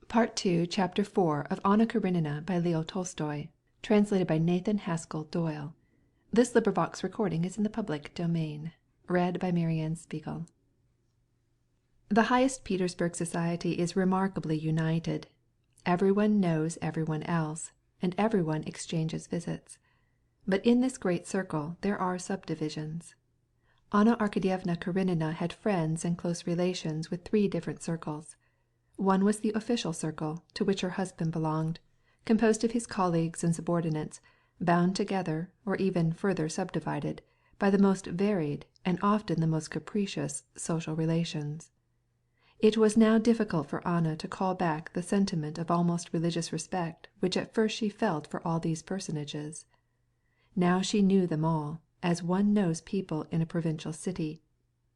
Part II, Chapter 4 of Anna Karenina by Leo Tolstoy, translated by Nathan Haskell Doyle. This recording is in the public domain. Read by Marianne Spiegel. The highest Petersburg society is remarkably united. Everyone knows everyone else, and everyone exchanges visits. But in this great circle there are subdivisions. Anna Arkadyevna Karenina had friends and close relations with 3 different circles. One was the official circle, to which her husband belonged, composed of his colleagues and subordinates, bound together, or even further subdivided, by the most varied and often the most capricious social relations. It was now difficult for Anna to call back the sentiment of almost religious respect which at first she felt for all these personages. Now she knew them all, as one knows people in a provincial city.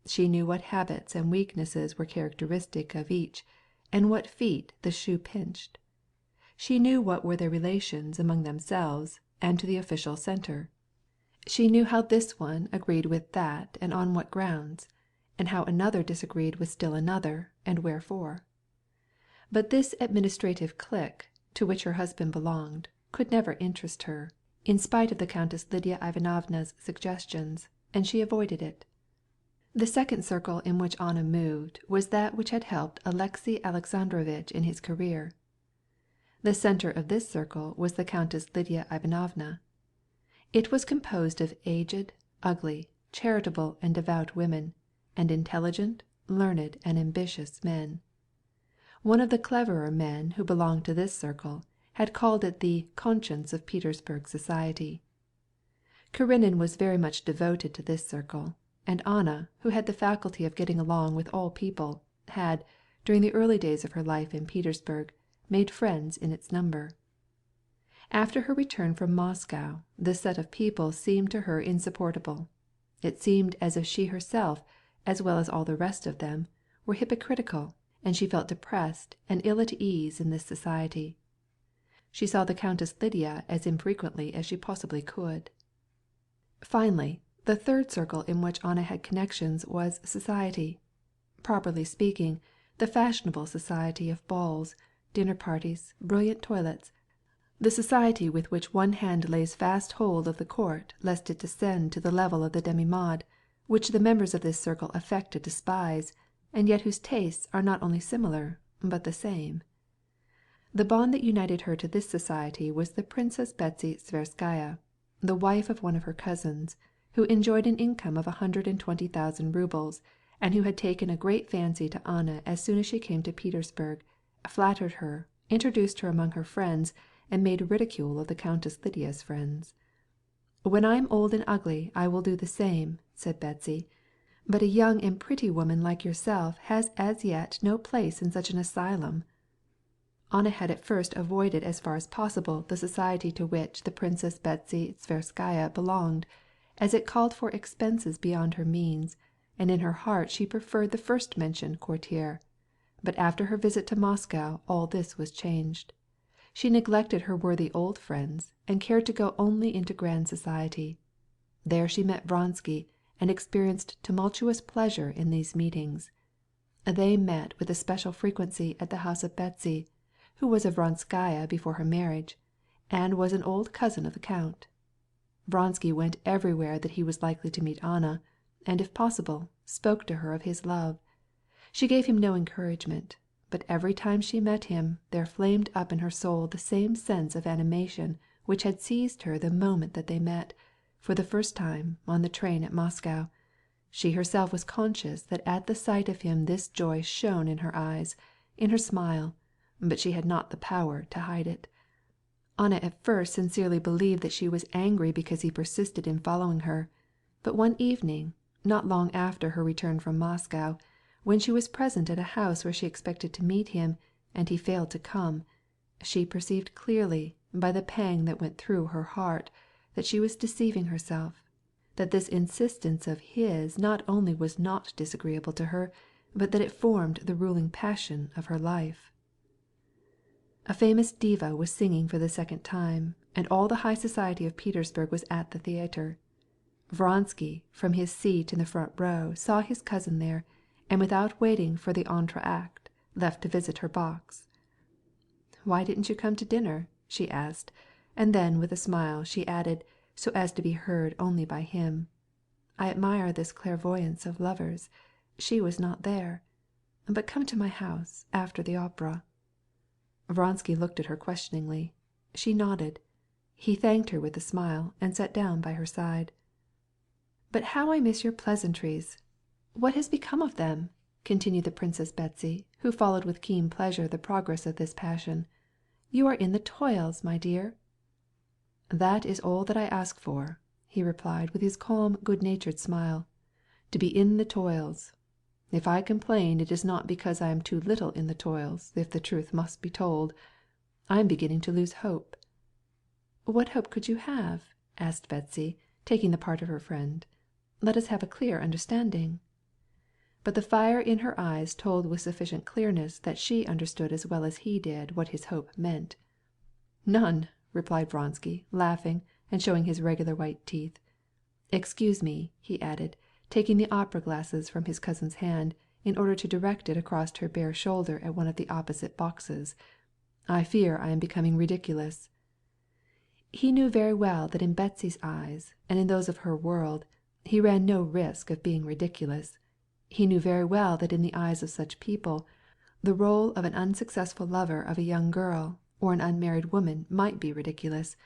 She knew what habits and weaknesses were characteristic of each, and what feet the shoe pinched. She knew what were their relations among themselves and to the official centre. She knew how this one agreed with that and on what grounds, and how another disagreed with still another and wherefore. But this administrative clique, to which her husband belonged, could never interest her, in spite of the Countess Lidia Ivanovna's suggestions, and she avoided it. The second circle in which Anna moved was that which had helped Alexey Alexandrovitch in his career. The centre of this circle was the Countess Lidia Ivanovna. It was composed of aged, ugly, charitable and devout women, and intelligent, learned and ambitious men. One of the cleverer men who belonged to this circle had called it the conscience of Petersburg society. Karenin was very much devoted to this circle, and Anna, who had the faculty of getting along with all people, had, during the early days of her life in Petersburg, made friends in its number. After her return from Moscow, this set of people seemed to her insupportable. It seemed as if she herself, as well as all the rest of them, were hypocritical, and she felt depressed and ill at ease in this society. She saw the Countess Lidia as infrequently as she possibly could. Finally, the third circle in which Anna had connections was society. Properly speaking, the fashionable society of balls, dinner parties, brilliant toilets, the society with which one hand lays fast hold of the court lest it descend to the level of the demi-monde, which the members of this circle affect to despise, and yet whose tastes are not only similar, but the same. The bond that united her to this society was the Princess Betsy Tverskaya, the wife of one of her cousins, who enjoyed an income of 120,000 rubles, and who had taken a great fancy to Anna as soon as she came to Petersburg, flattered her, introduced her among her friends, and made ridicule of the Countess Lidia's friends. "When I am old and ugly I will do the same," said Betsy, "but a young and pretty woman like yourself has as yet no place in such an asylum." Anna had at first avoided as far as possible the society to which the Princess Betsy Tverskaya belonged, as it called for expenses beyond her means, and in her heart she preferred the first mentioned courtier. But after her visit to Moscow all this was changed. She neglected her worthy old friends, and cared to go only into grand society. There she met Vronsky, and experienced tumultuous pleasure in these meetings. They met with especial frequency at the house of Betsy, who was a Vronskaya before her marriage, and was an old cousin of the Count. Vronsky went everywhere that he was likely to meet Anna, and if possible, spoke to her of his love. She gave him no encouragement, but every time she met him there flamed up in her soul the same sense of animation which had seized her the moment that they met, for the first time, on the train at Moscow. She herself was conscious that at the sight of him this joy shone in her eyes, in her smile, but she had not the power to hide it. Anna at first sincerely believed that she was angry because he persisted in following her, but one evening, not long after her return from Moscow, when she was present at a house where she expected to meet him, and he failed to come, she perceived clearly, by the pang that went through her heart, that she was deceiving herself, that this insistence of his not only was not disagreeable to her, but that it formed the ruling passion of her life. A famous diva was singing for the second time, and all the high society of Petersburg was at the theatre. Vronsky, from his seat in the front row, saw his cousin there, and without waiting for the entr'acte, left to visit her box. Why didn't you come to dinner?" she asked, and then with a smile she added, so as to be heard only by him, "I admire this clairvoyance of lovers. She was not there. But come to my house after the opera." Vronsky looked at her questioningly. She nodded. He thanked her with a smile, and sat down by her side. "But how I miss your pleasantries! What has become of them?" continued the Princess Betsy, who followed with keen pleasure the progress of this passion. "You are in the toils, my dear." "That is all that I ask for," he replied with his calm good-natured smile, "to be in the toils. If I complain it is not because I am too little in the toils, if the truth must be told. I am beginning to lose hope." "What hope could you have?" asked Betsy, taking the part of her friend. "Let us have a clear understanding." But the fire in her eyes told with sufficient clearness that she understood as well as he did what his hope meant. "None," replied Vronsky, laughing, and showing his regular white teeth. "Excuse me," he added, taking the opera glasses from his cousin's hand, in order to direct it across her bare shoulder at one of the opposite boxes. "I fear I am becoming ridiculous." He knew very well that in Betsy's eyes, and in those of her world, he ran no risk of being ridiculous. He knew very well that in the eyes of such people, the rôle of an unsuccessful lover of a young girl or an unmarried woman might be ridiculous,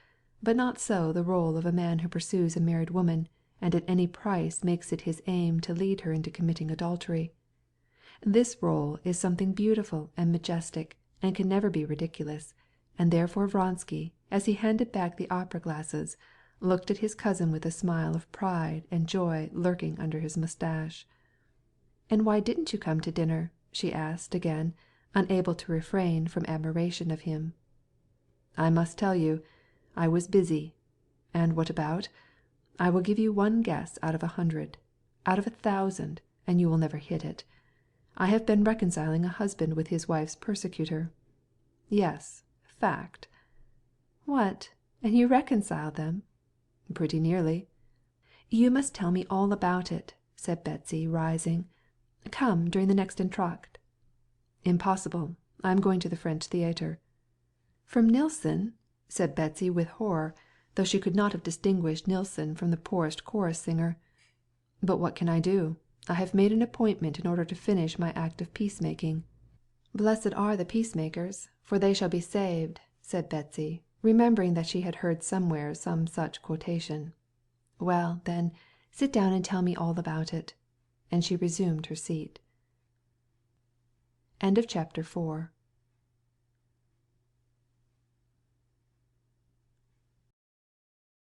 but not so the rôle of a man who pursues a married woman, and at any price makes it his aim to lead her into committing adultery. This rôle is something beautiful and majestic, and can never be ridiculous, and therefore Vronsky, as he handed back the opera glasses, looked at his cousin with a smile of pride and joy lurking under his moustache. "And why didn't you come to dinner?" she asked again, unable to refrain from admiration of him. "I must tell you, I was busy. And what about? I will give you one guess out of 100, out of 1,000, and you will never hit it. I have been reconciling a husband with his wife's persecutor. Yes, fact." "What, and you reconciled them?" "Pretty nearly." "You must tell me all about it," said Betsy, rising. "Come during the next entr'acte." "Impossible. I am going to the French theatre." "From Nilsson?" said Betsy with horror, though she could not have distinguished Nilsson from the poorest chorus singer. "But what can I do? I have made an appointment in order to finish my act of peacemaking." "Blessed are the peacemakers, for they shall be saved," said Betsy, remembering that she had heard somewhere some such quotation. "Well, then, sit down and tell me all about it." And she resumed her seat. CHAPTER 5.